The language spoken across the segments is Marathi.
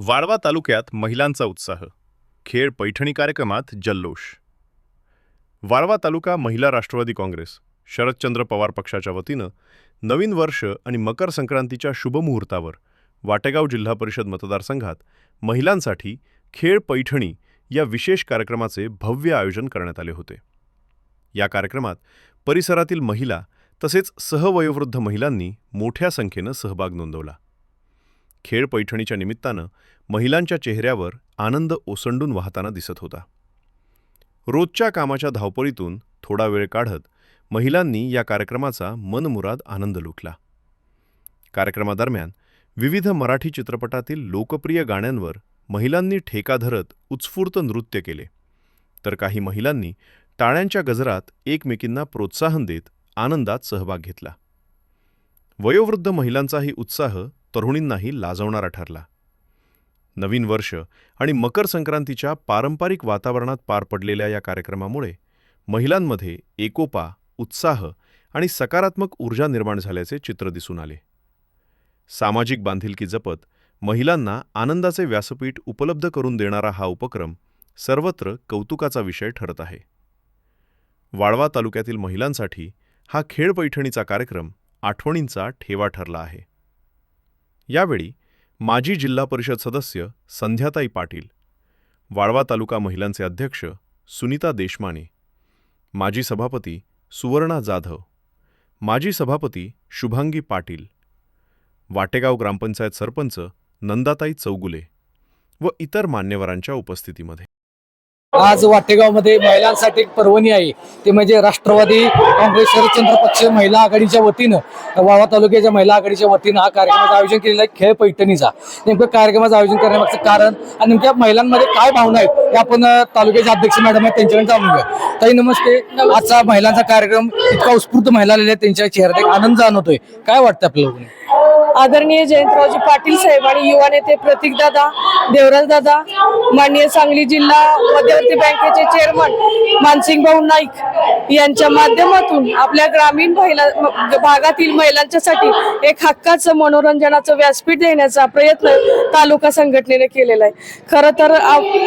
वाळवा तालुक्यात महिलांचा उत्साह, खेळ पैठणी कार्यक्रमात जल्लोष। वाळवा तालुका महिला राष्ट्रवादी काँग्रेस शरदचंद्र पवार पक्षाच्या वतीनं नवीन वर्ष आणि मकर संक्रांतीच्या शुभमुहूर्तावर वाटेगाव जिल्हा परिषद मतदारसंघात महिलांसाठी खेळ पैठणी या विशेष कार्यक्रमाचे भव्य आयोजन करण्यात आले होते। या कार्यक्रमात परिसरातील महिला तसेच सहवयोवृद्ध महिलांनी मोठ्या संख्येनं सहभाग नोंदवला। खेळ पैठणीच्या निमित्तानं महिलांच्या चेहऱ्यावर आनंद ओसंडून वाहताना दिसत होता। रोजच्या कामाच्या धावपळीतून थोडा वेळ काढत महिलांनी या कार्यक्रमाचा मनमुराद आनंद लुटला। कार्यक्रमादरम्यान विविध मराठी चित्रपटातील लोकप्रिय गाण्यांवर महिलांनी ठेका धरत उत्स्फूर्त नृत्य केले, तर काही महिलांनी टाळ्यांच्या गजरात एकमेकींना प्रोत्साहन देत आनंदात सहभाग घेतला। वयोवृद्ध महिलांचाही उत्साह तरुणींनाही लाजवणारा ठरला। नवीन वर्ष आणि मकर संक्रांतीच्या पारंपरिक वातावरणात पार पडलेल्या या कार्यक्रमामुळे महिलांमध्ये एकोपा, उत्साह आणि सकारात्मक ऊर्जा निर्माण झाल्याचे चित्र दिसून आले। सामाजिक बांधिलकी जपत महिलांना आनंदाचे व्यासपीठ उपलब्ध करून देणारा हा उपक्रम सर्वत्र कौतुकाचा विषय ठरत आहे। वाळवा तालुक्यातील महिलांसाठी हा खेळ पैठणीचा कार्यक्रम आठवणींचा ठेवा ठरला आहे। यावेळी माजी जिल्हा परिषद सदस्य संध्याताई पाटील, वाळवा तालुका महिलांचे अध्यक्ष सुनीता देशमाने, माजी सभापती सुवर्णा जाधव, माजी सभापती शुभांगी पाटील, वाटेगाव ग्रामपंचायत सरपंच नंदाताई चौगुले व इतर मान्यवरांच्या उपस्थितीमध्ये आज वाटेगावमध्ये महिलांसाठी एक पर्वणी आहे, ते म्हणजे राष्ट्रवादी काँग्रेस शरदचंद्र पक्ष महिला आघाडीच्या वतीनं वाळवा तालुक्याच्या महिला आघाडीच्या वतीनं हा कार्यक्रमाचं आयोजन केलेलं आहे खेळ पैठणीचा। नेमकं कार्यक्रमाचं आयोजन करण्यामागचं कारण आणि नेमक्या महिलांमध्ये काय भावना आहेत हे आपण तालुक्याचे अध्यक्ष मॅडम आहेत त्यांच्याकडे जाणून घेऊया। ताई नमस्ते, आजचा महिलांचा कार्यक्रम इतका उत्स्फूर्त महिला आलेल्या त्यांच्या चेहऱ्यात एक आनंद जाणवतोय, काय वाटतं आपल्याला? आदरणीय जयंतरावजी पाटील साहेब आणि युवा नेते प्रतीकदादा, देवराजदादा, माननीय सांगली जिल्हा मध्यवर्ती बँकेचे चेअरमन मानसिंगभाऊ नाईक यांच्या माध्यमातून आपल्या ग्रामीण भागातील महिलांच्यासाठी एक हक्काचं मनोरंजनाचं व्यासपीठ देण्याचा प्रयत्न तालुका संघटनेने केलेला आहे। खरं तर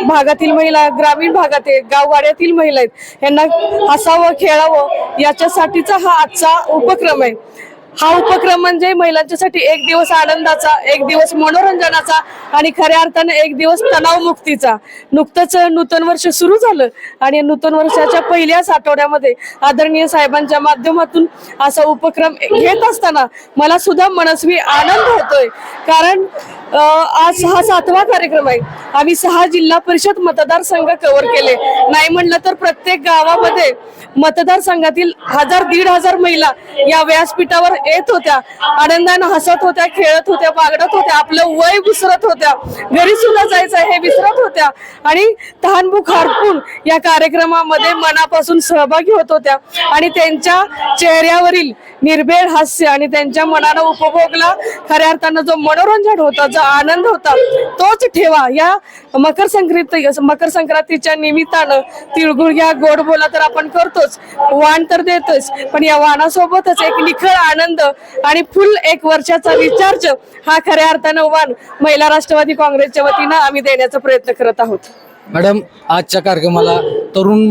भागातील महिला, ग्रामीण भागात गाववाड्यातील महिला आहेत, यांना हसावं खेळावं याच्यासाठीचा हा आजचा उपक्रम आहे। हा उपक्रम म्हणजे महिलांच्यासाठी एक दिवस आनंदाचा, एक दिवस मनोरंजनाचा आणि खऱ्या अर्थाने एक दिवस तणावमुक्तीचा। नुकतंच नूतन वर्ष सुरू झालं आणि नूतन वर्षाच्या पहिल्याच आठवड्यामध्ये आदरणीय साहेबांच्या माध्यमातून असा उपक्रम घेत असताना मला सुद्धा मनस्वी आनंद होतोय, कारण आज हा 7वा कार्यक्रम आहे। आम्ही 6 जिल्हा परिषद मतदारसंघ कव्हर केले, नाही म्हणलं तर प्रत्येक गावामध्ये मतदारसंघातील 1000-1500 महिला या व्यासपीठावर येत होत्या, आनंदाने हसत होत्या, खेळत होत्या, बागडत होत्या, आपलं वय विसरत होत्या, घरी सुद्धा जायचं हे विसरत होत्या आणि तहानभूक हरपून या कार्यक्रमामध्ये मनापासून सहभागी होत होत्या आणि त्यांच्या चेहऱ्यावरील निर्भेळ हास्य आणि त्यांच्या मनानं उपभोगला खऱ्या अर्थानं जो मनोरंजन होता, जो आनंद होता, तोच ठेवा या मकर संक्रांतीच्या निमित्तानं तिळगुळ घ्या, गोड बोला तर आपण करतोच, वाण तर देतोच, पण या वाणासोबतच एक निखळ आनंद आणि फुल एक वर्षाचा रिचार्ज हा खऱ्या अर्थानं वाण महिला राष्ट्रवादी काँग्रेसच्या वतीनं आम्ही देण्याचा प्रयत्न करत आहोत। मॅडम, आजच्या कार्यक्रमाला तरुण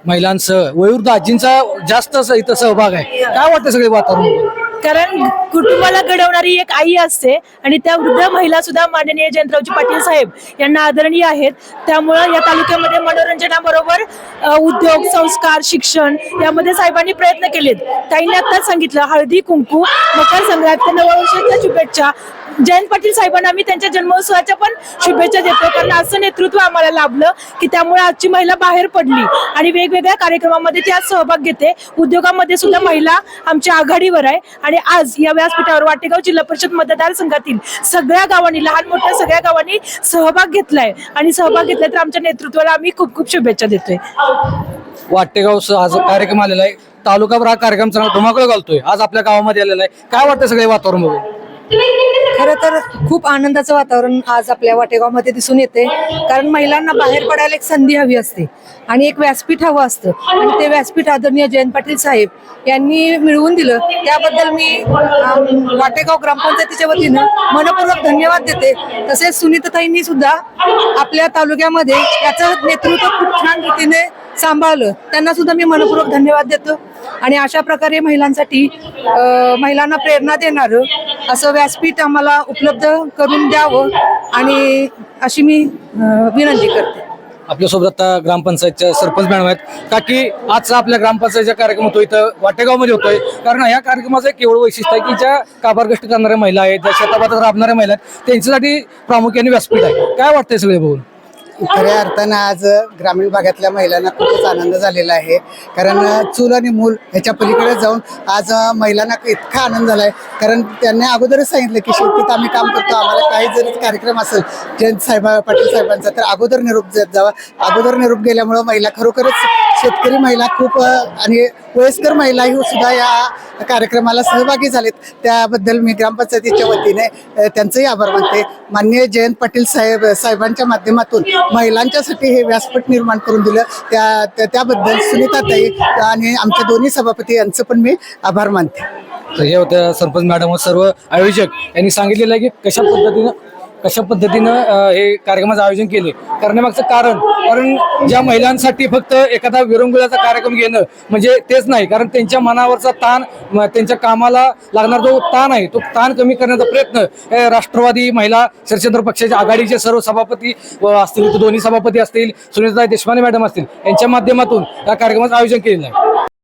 महिलांसह वयोवृद्ध आजींचा जास्त इथं सहभाग आहे, काय वाटतं सगळे वातावरण? कारण कुटुंबाला घडवणारी एक आई असते आणि त्या वृद्ध महिला सुद्धा माननीय जयंतरावजी पाटील साहेब यांना आदरणीय आहेत। त्यामुळं या तालुक्यामध्ये मनोरंजनाबरोबर उद्योग, संस्कार, शिक्षण यामध्ये साहेबांनी प्रयत्न केलेत। ताईंनी आत्ताच सांगितलं, हळदी कुंकू, मकर संक्रांत, नववर्षाच्या शुभेच्छा। जयंत पाटील साहेबांना आम्ही त्यांच्या जन्मोत्सवाच्या पण शुभेच्छा देतो, कारण असं नेतृत्व आम्हाला लाभलं की त्यामुळे आजची महिला बाहेर पडली आणि वेगवेगळ्या कार्यक्रमामध्ये ती आज सहभाग घेते। उद्योगामध्ये सुद्धा महिला आमच्या आघाडीवर आहे आणि आज या व्यासपीठावर वाटेगाव जिल्हा परिषद मतदारसंघातील सगळ्या गावांनी, लहान मोठ्या सगळ्या गावांनी सहभाग घेतलाय आणि सहभाग घेतलाय तर आमच्या नेतृत्वाला आम्ही खूप खूप शुभेच्छा देतोय। वाटेगाव आज कार्यक्रम आलेला आहे, तालुकाभर हा कार्यक्रम चांगला धुमाकूळ घालतोय, आज आपल्या गावामध्ये आलेला आहे, काय वाटतं सगळे वातावरण बघून? खरं तर खूप आनंदाचं वातावरण आज आपल्या वाटेगावमध्ये दिसून येते, कारण महिलांना बाहेर पडायला एक संधी हवी असते आणि एक व्यासपीठ हवं असतं आणि ते व्यासपीठ आदरणीय जयंत पाटील साहेब यांनी मिळवून दिलं. त्याबद्दल मी वाटेगाव ग्रामपंचायतीच्या वतीनं मनपूर्वक धन्यवाद देते. तसेच सुनीताताईंनी सुद्धा आपल्या तालुक्यामध्ये याचं नेतृत्व खूप छान रीतीने सांभाळलं, त्यांना सुद्धा मी मनपूर्वक धन्यवाद देतो. आणि अशा प्रकारे महिलांसाठी महिलांना प्रेरणा देणारं असं व्यासपीठ आम्हाला उपलब्ध करून द्यावं आणि अशी मी विनंती करते. आपल्यासोबत आता ग्रामपंचायतच्या सरपंच मॅडम आहेत. काकी, आजचा आपल्या ग्रामपंचायतचा कार्यक्रम होतो इथं वाटेगावमध्ये होतोय, कारण या कार्यक्रमाचं एक केवळ वैशिष्ट्य आहे की ज्या काबार कष्ट करणाऱ्या महिला आहेत, ज्या शेताबातात राबणाऱ्या महिला आहेत, त्यांच्यासाठी प्रामुख्याने व्यासपीठ आहे. काय वाटतंय सगळे बघून? खऱ्या अर्थानं आज ग्रामीण भागातल्या महिलांना खूपच आनंद झालेला आहे, कारण चूल आणि मूल ह्याच्या पलीकडे जाऊन आज महिलांना इतका आनंद झाला आहे. कारण त्यांनी अगोदरच सांगितलं की शेतीत आम्ही काम करतो, आम्हाला काही जरी कार्यक्रम असेल जयंत साहेब पाटील साहेबांचा तर अगोदर निरोप देत जावा. अगोदर निरोप गेल्यामुळं महिला खरोखरच शेतकरी महिला खूप आणि वयस्कर महिलाही सुद्धा या कार्यक्रमाला सहभागी झालेत. त्याबद्दल मी ग्रामपंचायतीच्या वतीने त्यांचंही आभार मानते. माननीय जयंत पाटील साहेबांच्या माध्यमातून महिलांच्यासाठी हे व्यासपीठ निर्माण करून दिलं, त्याबद्दल सुनीताताई आणि आमच्या दोन्ही सभापती यांचं पण मी आभार मानते. तर हे होत्या सरपंच मॅडम व सर्व आयोजक यांनी सांगितलेलं आहे की कशा पद्धतीनं हे कार्यक्रमाचं आयोजन केले. करण्यामागचं कारण ज्या महिलांसाठी फक्त एखादा विरंगुळ्याचा कार्यक्रम घेणं म्हणजे तेच नाही, कारण त्यांच्या मनावरचा ताण, त्यांच्या कामाला लागणारा जो ताण आहे तो ताण कमी करण्याचा प्रयत्न हे राष्ट्रवादी महिला शरदचंद्र पक्षाच्या आघाडीचे सर्व सभापती असतील, दोन्ही सभापती असतील, सुनीताताई देशपांडे मॅडम असतील, यांच्या माध्यमातून या कार्यक्रमाचं आयोजन केलेलं आहे.